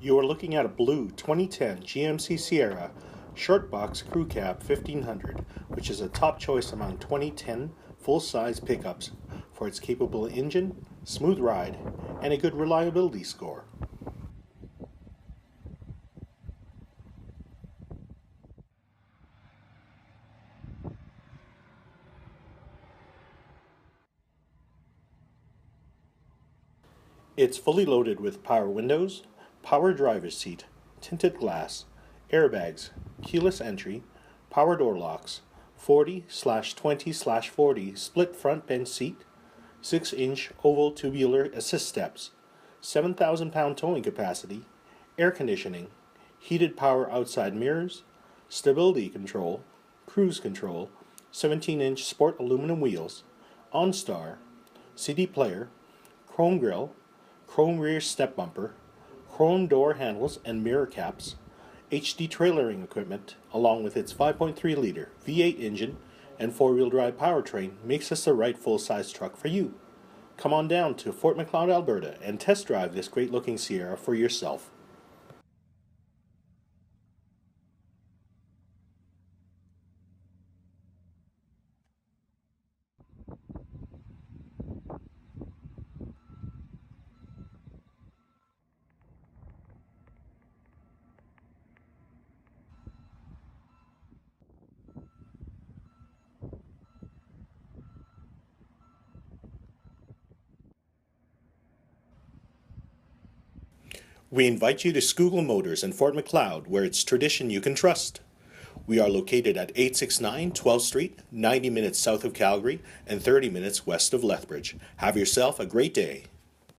You are looking at a blue 2010 GMC Sierra Short Box Crew Cab 1500, which is a top choice among 2010 full-size pickups for its capable engine, smooth ride, and a good reliability score. It's fully loaded with power windows, power driver's seat, tinted glass, airbags, keyless entry, power door locks, 40/20/40 split front bench seat, 6-inch oval tubular assist steps, 7,000-pound towing capacity, air conditioning, heated power outside mirrors, stability control, cruise control, 17-inch sport aluminum wheels, OnStar, CD player, chrome grille, chrome rear step bumper, chrome door handles and mirror caps, HD trailering equipment, along with its 5.3-liter V8 engine and 4-wheel drive powertrain makes this the right full-size truck for you. Come on down to Fort Macleod, Alberta and test drive this great-looking Sierra for yourself. We invite you to SCOUGALL Motors in Fort Macleod, where it's tradition you can trust. We are located at 869 12th Street, 90 minutes south of Calgary and 30 minutes west of Lethbridge. Have yourself a great day.